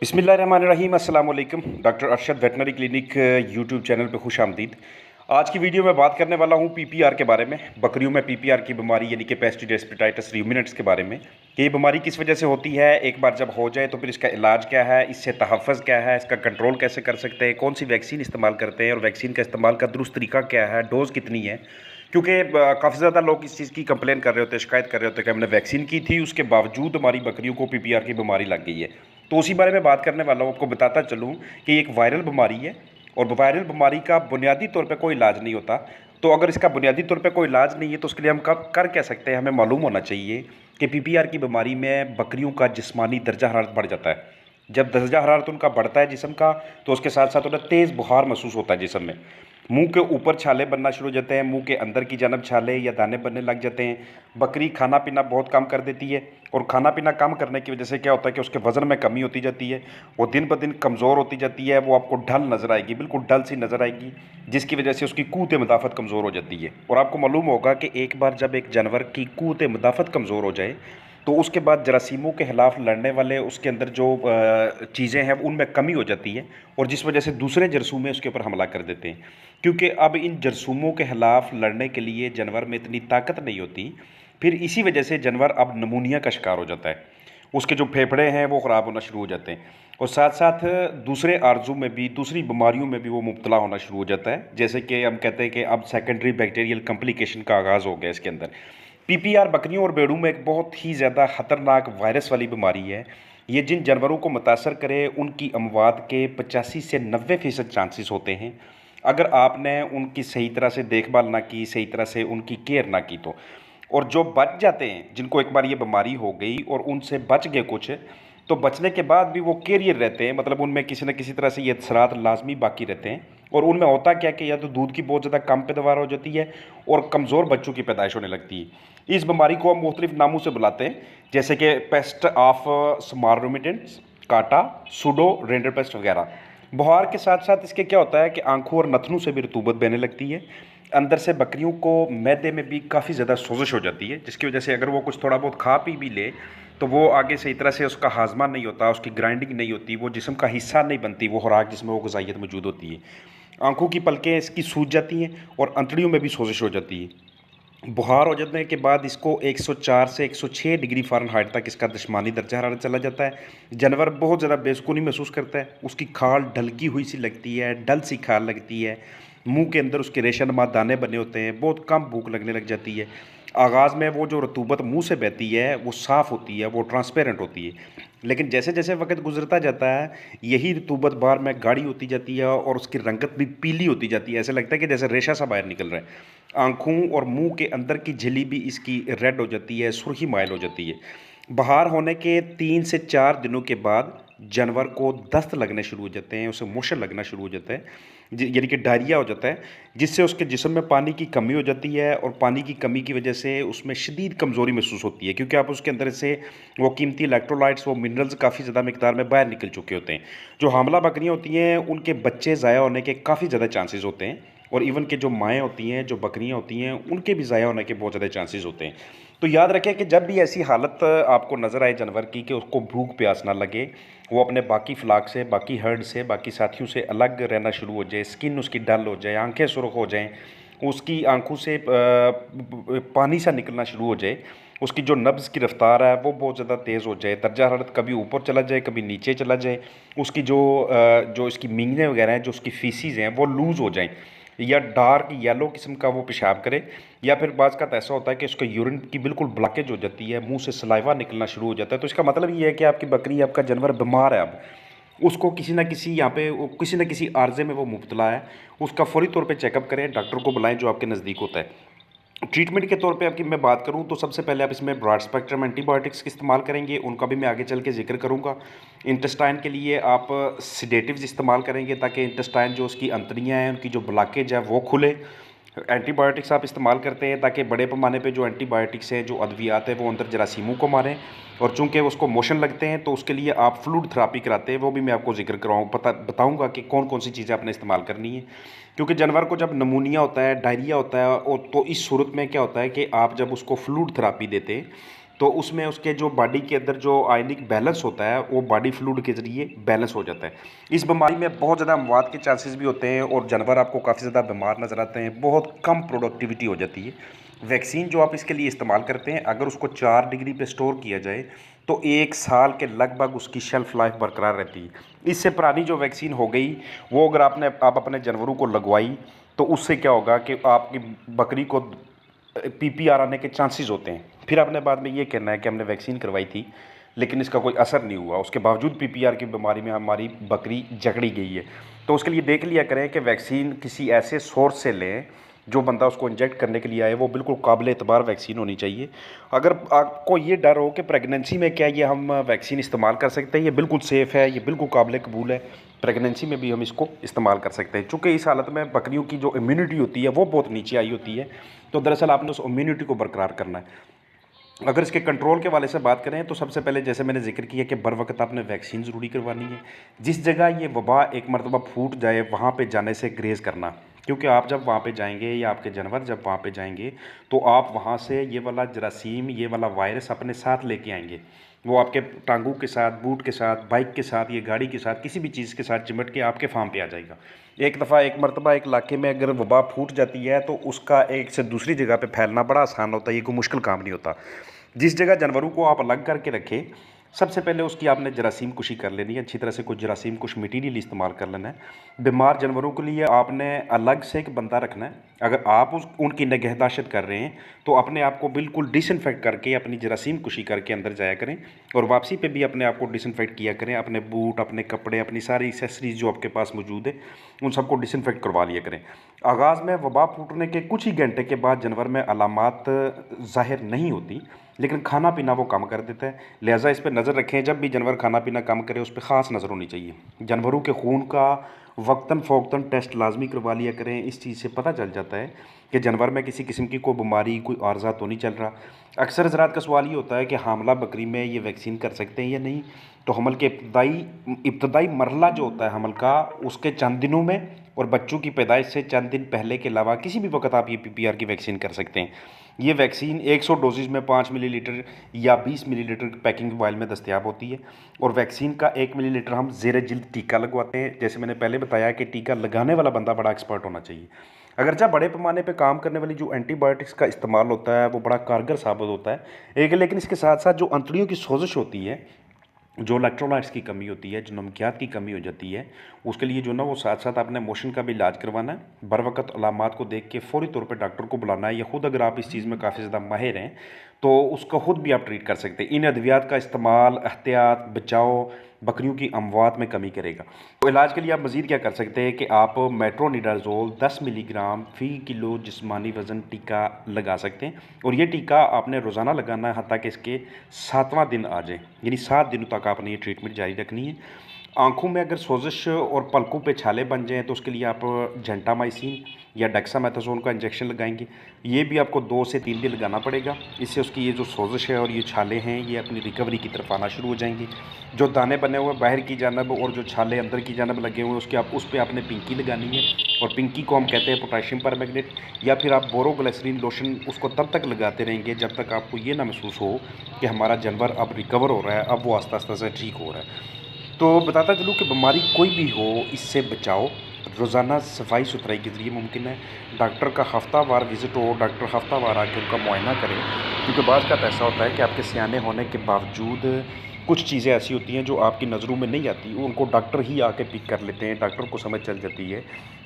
बिस्मिल्लाहिर्रहमानिर्रहीम अस्सलाम वालेकुम। Doctor Arshad veterinary clinic YouTube channel पे खुश आमदीद। आज की वीडियो में बात करने वाला हूँ पीपीआर के बारे में, बकरियों में पीपीआर की बीमारी यानी कि पेस्टिडेस्पिटाइटिस रूमिनेंट्स के बारे में कि ये बीमारी किस वजह से होती है, एक बार जब हो जाए तो फिर इसका इलाज क्या है, इससे तहफ़्फ़ुज़ क्या है, इसका कंट्रोल कैसे कर सकते हैं, कौन सी वैक्सीन इस्तेमाल करते हैं और वैक्सीन का इस्तेमाल का दुरुस्त तरीका क्या है, डोज़ कितनी है। क्योंकि काफ़ी ज़्यादा लोग इस चीज़ की कंप्लेन कर रहे होते हैं, शिकायत कर रहे होते हैं कि हमने वैक्सीन की थी, उसके बावजूद हमारी बकरियों को पीपीआर की बीमारी लग गई है। तो उसी बारे में बात करने वाला हूँ, आपको बताता चलूँ कि एक वायरल बीमारी है और वायरल बीमारी का बुनियादी तौर पे कोई इलाज नहीं होता। तो अगर इसका बुनियादी तौर पे कोई इलाज नहीं है तो उसके लिए हम कब कर क्या सकते हैं, हमें मालूम होना चाहिए कि पीपीआर की बीमारी में बकरियों का जिस्मानी दर्जा हरारत बढ़ जाता है। जब दर्जा हरारत उनका बढ़ता है जिस्म का, तो उसके साथ साथ उन्हें तेज़ बुखार महसूस होता है जिस्म में। मुंह के ऊपर छाले बनना शुरू हो जाते हैं, मुंह के अंदर की जानब छाले या दाने बनने लग जाते हैं। बकरी खाना पीना बहुत कम कर देती है और खाना पीना कम करने की वजह से क्या होता है कि उसके वज़न में कमी होती जाती है, वो दिन ब दिन कमज़ोर होती जाती है, वो आपको ढल नज़र आएगी, बिल्कुल डल सी नज़र आएगी, जिसकी वजह से उसकी क़ुव्वत मदाफ़त कमज़ोर हो जाती है। और आपको मालूम होगा कि एक बार जब एक जानवर की क़ुव्वत मदाफ़त कमज़ोर हो जाए तो उसके बाद जरासीमों के ख़िलाफ़ लड़ने वाले उसके अंदर जो चीज़ें हैं उनमें कमी हो जाती है और जिस वजह से दूसरे जरासीम उसके ऊपर हमला कर देते हैं। क्योंकि अब इन जरासीमों के ख़िलाफ़ लड़ने के लिए जानवर में इतनी ताकत नहीं होती, फिर इसी वजह से जानवर अब नमूनिया का शिकार हो जाता है। उसके जो फेफड़े हैं वो ख़राब होना शुरू हो जाते हैं और साथ साथ दूसरे आर्ज़ू में भी, दूसरी बीमारियों में भी वो मुब्तला होना शुरू हो जाता है। जैसे कि हम कहते हैं कि अब सेकेंडरी बैक्टीरियल कॉम्प्लिकेशन का आगाज़ हो गया इसके अंदर। पीपीआर बकरियों और भेड़ों में एक बहुत ही ज़्यादा ख़तरनाक वायरस वाली बीमारी है। ये जिन जानवरों को मुतासर करे उनकी अमवात के 85 से 90% चांसेस होते हैं, अगर आपने उनकी सही तरह से देखभाल ना की, सही तरह से उनकी केयर ना की तो। और जो बच जाते हैं, जिनको एक बार ये बीमारी हो गई और उनसे बच गए कुछ, तो बचने के बाद भी वो कैरियर रहते हैं, मतलब उनमें किसी न किसी तरह से ये असरात लाजमी बाकी रहते हैं। और उनमें होता क्या है कि या तो दूध की बहुत ज़्यादा कम पैदावार हो जाती है और कमज़ोर बच्चों की पैदाइश होने लगती है। इस बीमारी को हम मुख्तलिफ नामों से बुलाते हैं, जैसे कि पेस्ट ऑफ स्मॉल रूमिनेंट्स, काटा, सूडो, रेंडरपेस्ट वगैरह। बुखार के साथ साथ इसके क्या होता है कि आंखों और नथनों से भी रतूबत बहने लगती है। अंदर से बकरियों को मैदे में भी काफ़ी ज़्यादा सोजिश हो जाती है, जिसकी वजह से अगर वो कुछ थोड़ा बहुत खा पी भी ले तो वो आगे सही तरह से उसका हाजमा नहीं होता, उसकी ग्राइंडिंग नहीं होती, वो जिस्म का हिस्सा नहीं बनती, वो खुराक जिसमें वो ग़िज़ाइयत मौजूद होती है। आंखों की पलकें इसकी सूज जाती हैं और अंतड़ियों में भी सोजिश हो जाती है। बुखार हो जाने के बाद इसको 104 से 106 डिग्री फ़ारेनहाइट तक इसका जिस्मानी दर्जा हरारत चला जाता है। जानवर बहुत ज़्यादा बेसुकूनी महसूस करता है, उसकी खाल ढलकी हुई सी लगती है, डल सी खाल लगती है, मुंह के अंदर उसके रेशेनुमा दाने बने होते हैं, बहुत कम भूख लगने लग जाती है। आगाज़ में वो जो रतूबत मुंह से बहती है वो साफ़ होती है, वो ट्रांसपेरेंट होती है, लेकिन जैसे जैसे वक्त गुजरता जाता है यही रतूबत बार में गाढ़ी होती जाती है और उसकी रंगत भी पीली होती जाती है। ऐसा लगता है कि जैसे रेशा सा बाहर निकल रहा है। आँखों और मुंह के अंदर की झिल्ली भी इसकी रेड हो जाती है, सुर्खी माइल हो जाती है। बुखार होने के 3 से 4 दिनों के बाद जानवर को दस्त लगने शुरू हो जाते हैं, उसे मोशन लगना शुरू हो जाता है, यानी कि डायरिया हो जाता है, जिससे उसके जिस्म में पानी की कमी हो जाती है और पानी की कमी की वजह से उसमें शदीद कमज़ोरी महसूस होती है, क्योंकि आप उसके अंदर से वो कीमती इलेक्ट्रोलाइट्स, वो मिनरल्स काफ़ी ज़्यादा मिकदार में बाहर निकल चुके होते हैं। जो हामला बकरियाँ होती हैं उनके बच्चे ज़ाया होने के काफ़ी ज़्यादा चांसेस होते हैं और इवन के जो माएँ होती हैं, जो बकरियाँ होती हैं, उनके भी ज़ाया होने के बहुत ज़्यादा चांसेस होते हैं। तो याद रखें कि जब भी ऐसी हालत आपको नज़र आए जानवर की कि उसको भूख प्यास ना लगे, वो अपने बाकी फ्लाक से, बाकी हर्ड से, बाकी साथियों से अलग रहना शुरू हो जाए, स्किन उसकी डल हो जाए, आंखें सुर्ख हो जाएँ, उसकी आंखों से पानी सा निकलना शुरू हो जाए, उसकी जो नब्ज़ की रफ़्तार है वो बहुत ज़्यादा तेज़ हो जाए, दर्जा हरारत कभी ऊपर चला जाए, कभी नीचे चला जाए, उसकी जो इसकी मींगें वगैरह हैं, जो उसकी फीसिज़ हैं वो लूज़ हो जाएँ या डार्क येलो किस्म का वो पेशाब करे, या फिर बाज़ का ऐसा होता है कि उसका यूरिन की बिल्कुल ब्लॉकेज हो जाती है, मुंह से सलाइवा निकलना शुरू हो जाता है। तो इसका मतलब ये है कि आपकी बकरी, आपका जानवर बीमार है, अब उसको किसी न किसी यहाँ पे किसी न किसी आर्जे में वो मुब्तला है। उसका फ़ौरी तौर पे चेकअप करें, डॉक्टर को बुलाएं जो आपके नज़दीक होता है। ट्रीटमेंट के तौर पे आपकी मैं बात करूं तो सबसे पहले आप इसमें ब्रॉड स्पेक्ट्रम एंटीबायोटिक्स का इस्तेमाल करेंगे, उनका भी मैं आगे चल के जिक्र करूंगा। इंटेस्टाइन के लिए आप सिडेटिव्स इस्तेमाल करेंगे ताकि इंटेस्टाइन जो उसकी अंतड़ियाँ हैं उनकी जो ब्लॉकेज है वो खुले। एंटीबायोटिक्स आप इस्तेमाल करते हैं ताकि बड़े पैमाने पे जो एंटीबायोटिक्स हैं, जो अद्वियात है, वो अंदर जरासीमों को मारें, और चूंकि उसको मोशन लगते हैं तो उसके लिए आप फ्लूइड थेरेपी कराते हैं, वो भी मैं आपको जिक्र बताऊंगा कि कौन कौन सी चीज़ें आपने इस्तेमाल करनी है। क्योंकि जानवर को जब नमूनिया होता है, डायरिया होता है, और तो इस सूरत में क्या होता है कि आप जब उसको फ्लूइड थेरेपी देते हैं तो उसमें उसके जो बॉडी के अंदर जो आयनिक बैलेंस होता है वो बॉडी फ्लूइड के ज़रिए बैलेंस हो जाता है। इस बीमारी में बहुत ज़्यादा अमवात के चांसेस भी होते हैं और जानवर आपको काफ़ी ज़्यादा बीमार नज़र आते हैं, बहुत कम प्रोडक्टिविटी हो जाती है। वैक्सीन जो आप इसके लिए इस्तेमाल करते हैं, अगर उसको 4 डिग्री पे स्टोर किया जाए तो 1 साल के लगभग उसकी शेल्फ़ लाइफ बरकरार रहती है। इससे पुरानी जो वैक्सीन हो गई वो अगर आप अपने जानवरों को लगवाई तो उससे क्या होगा कि आपकी बकरी को पीपीआर आने के चांसेस होते हैं। फिर आपने बाद में ये कहना है कि हमने वैक्सीन करवाई थी लेकिन इसका कोई असर नहीं हुआ, उसके बावजूद पीपीआर की बीमारी में हमारी बकरी जकड़ी गई है। तो उसके लिए देख लिया करें कि वैक्सीन किसी ऐसे सोर्स से लें जो बंदा उसको इंजेक्ट करने के लिए आए, वो बिल्कुल काबिल एतबार वैक्सीन होनी चाहिए। अगर आपको ये डर हो कि प्रेगनेंसी में क्या ये हम वैक्सीन इस्तेमाल कर सकते हैं, ये बिल्कुल सेफ़ है, ये बिल्कुल काबिल कबूल है, प्रेगनेंसी में भी हम इसको इस्तेमाल कर सकते हैं। चूँकि इस हालत में बकरियों की जो इम्यूनिटी होती है वो बहुत नीचे आई होती है, तो दरअसल आपने उस इम्यूनिटी को बरकरार करना है। अगर इसके कंट्रोल के वाले से बात करें तो सबसे पहले जैसे मैंने जिक्र किया कि बर वक्त आपने वैक्सीन ज़रूरी करवानी है। जिस जगह ये वबा एक मरतबा फूट जाए वहाँ पे जाने से ग्रेज़ करना, क्योंकि आप जब वहाँ पे जाएंगे या आपके जानवर जब वहाँ पे जाएंगे तो आप वहाँ से ये वाला जरासीम, ये वाला वायरस अपने साथ लेके आएंगे। वो आपके टांगों के साथ, बूट के साथ, बाइक के साथ, ये गाड़ी के साथ, किसी भी चीज़ के साथ चिमट के आपके फार्म पे आ जाएगा। एक दफ़ा एक मरतबा एक इलाके में अगर वबा फूट जाती है तो उसका एक से दूसरी जगह पे फैलना बड़ा आसान होता है, ये कोई मुश्किल काम नहीं होता। जिस जगह जानवरों को आप अलग करके रखें, सबसे पहले उसकी आपने जरासीम कुशी कर लेनी है, अच्छी तरह से कुछ जरासीम कुछ मटीरियल इस्तेमाल कर लेना है। बीमार जानवरों के लिए आपने अलग से एक बंदा रखना है। अगर आप उनकी निगहदाश्त कर रहे हैं तो अपने आप को बिल्कुल डिसइंफेक्ट करके अपनी जरासीम कुशी करके अंदर जाया करें और वापसी पे भी अपने आप को डिसइंफेक्ट किया करें। अपने बूट, अपने कपड़े, अपनी सारी एक्सेसरीज जो आपके पास मौजूद है उन सबको डिसइंफेक्ट करवा लिया करें। आगाज़ में वबा फूटने के कुछ ही घंटे के बाद जानवर में अलामात ज़ाहिर नहीं होती, लेकिन खाना पीना वो कम कर देता है। लिहाजा इस पर नज़र रखें, जब भी जानवर खाना पीना कम करे उस पर ख़ास नज़र होनी चाहिए। जानवरों के खून का वक्तन फ़ौक्तन टेस्ट लाजमी करवा लिया करें। इस चीज़ से पता चल जाता है कि जानवर में किसी किस्म की कोई बीमारी, कोई आर्ज़ा तो नहीं चल रहा। अक्सर हज़रात का सवाल ये होता है कि हामला बकरी में ये वैक्सीन कर सकते हैं या नहीं। तो हमल के इब्तदाई मरहला जो होता है हमल का, उसके चंद दिनों में और बच्चों की पैदाइश से चंद दिन पहले के अलावा किसी भी वक्त आप ये पीपीआर की वैक्सीन कर सकते हैं। ये वैक्सीन 100 डोजेज़ में 5 मिलीलीटर या 20 मिलीलीटर की पैकिंग वाइल में दस्तयाब होती है और वैक्सीन का 1 मिलीलीटर हम ज़ेरे जिल्द टीका लगवाते हैं। जैसे मैंने पहले बताया कि टीका लगाने वाला बंदा बड़ा एक्सपर्ट होना चाहिए। अगरचे बड़े पैमाने पे काम करने वाली जो एंटीबायोटिक्स का इस्तेमाल होता है वो बड़ा कारगर साबित होता है, लेकिन इसके साथ साथ जो अंतड़ियों की सोजिश होती है, जो इलेक्ट्रोलाइट्स की कमी होती है, जो नमकियात की कमी हो जाती है, उसके लिए जो ना वो साथ साथ आपने मोशन का भी इलाज करवाना है। बर वक्त अलामात को देख के फ़ौरी तौर पे डॉक्टर को बुलाना है, या ख़ुद अगर आप इस चीज़ में काफ़ी ज़्यादा माहिर हैं तो उसका ख़ुद भी आप ट्रीट कर सकते हैं। इन अद्वियात का इस्तेमाल, एहतियात, बचाव बकरियों की अमवात में कमी करेगा। तो इलाज के लिए आप मज़ीद क्या कर सकते हैं कि आप मेट्रोनिडाज़ोल 10 मिलीग्राम फ़ी किलो जिस्मानी वज़न टीका लगा सकते हैं और ये टीका आपने रोज़ाना लगाना है हत्ता कि इसके 7वां दिन आ जाए, यानी 7 दिनों तक आपने ये ट्रीटमेंट जारी रखनी है। आँखों में अगर सोजिश और पलकों पे छाले बन जाएँ तो उसके लिए आप जेंटामाइसिन या डेक्सामेथासोन का इंजेक्शन लगाएंगे। ये भी आपको 2 से 3 दिन लगाना पड़ेगा। इससे उसकी ये जो सोजिश है और ये छाले हैं ये अपनी रिकवरी की तरफ आना शुरू हो जाएंगी। जो दाने बने हुए बाहर की जानब और जो छाले अंदर की जानब लगे हुए उसके आप उस पर आपने पिंकी लगानी है, और पिंकी को हम कहते हैं पोटाशियम परमैंगनेट, या फिर आप बोरोग्लिसरीन लोशन उसको तब तक लगाते रहेंगे जब तक आपको ये ना महसूस हो कि हमारा जानवर अब रिकवर हो रहा है, अब वो आस्ता आस्ता से ठीक हो रहा है। तो बताता चलूँ कि बीमारी कोई भी हो, इससे बचाओ रोज़ाना सफाई सुथराई के ज़रिए मुमकिन है। डॉक्टर का हफ्तावार विज़िट हो, डॉक्टर हफ्तावार आके उनका मुआयना करें, क्योंकि बाज़ का ऐसा होता है कि आपके सियाने होने के बावजूद कुछ चीज़ें ऐसी होती हैं जो आपकी नज़रों में नहीं आती, उनको डॉक्टर ही आके पिक कर लेते हैं। डॉक्टर को समझ चल जाती है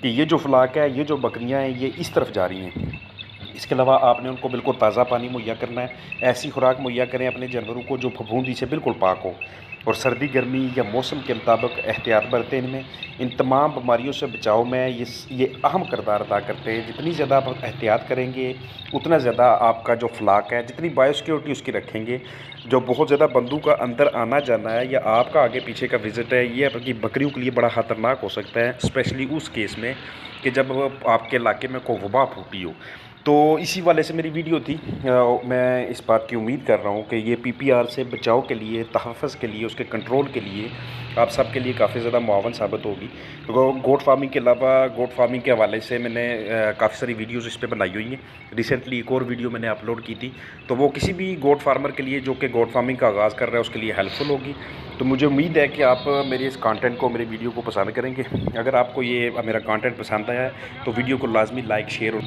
कि ये जो फ्लाक है, ये जो बकरियाँ हैं, ये इस तरफ जा रही हैं। इसके अलावा आपने उनको बिल्कुल ताज़ा पानी मुहैया करना है। ऐसी खुराक मुहैया करें अपने जानवरों को जो फफूंदी से बिल्कुल पाक हो, और सर्दी गर्मी या मौसम के मुताबिक एहतियात बरतें। इनमें इन तमाम बीमारियों से बचाव में ये अहम किरदार अदा करते हैं। जितनी ज़्यादा आप एहतियात करेंगे उतना ज़्यादा आपका जो फ्लाक है, जितनी बायोसिक्योरिटी उसकी रखेंगे, जो बहुत ज़्यादा बंदों का अंदर आना जाना है या आपका आगे पीछे का विज़िट है, ये आपकी बकरियों के लिए बड़ा ख़तरनाक हो सकता है, स्पेशली उस केस में कि जब आपके इलाके में कोई वबा फूटी हो। तो इसी वाले से मेरी वीडियो थी। मैं इस बात की उम्मीद कर रहा हूँ कि ये पीपीआर से बचाव के लिए, तहफ़्फ़ुज़ के लिए, उसके कंट्रोल के लिए आप सब के लिए काफ़ी ज़्यादा मुआवन साबित होगी। तो गोट फार्मिंग के अलावा गोट फार्मिंग के हवाले से मैंने काफ़ी सारी वीडियोज़ इस पे बनाई हुई हैं। रिसेंटली एक और वीडियो मैंने अपलोड की थी, तो वो किसी भी गोट फार्मर के लिए जो कि गोट फार्मिंग का आगाज़ कर रहा है उसके लिए हेल्पफुल होगी। तो मुझे उम्मीद है कि आप मेरे इस कंटेंट को, मेरी वीडियो को पसंद करेंगे। अगर आपको ये मेरा कंटेंट पसंद आया है तो वीडियो को लाजमी लाइक, शेयर और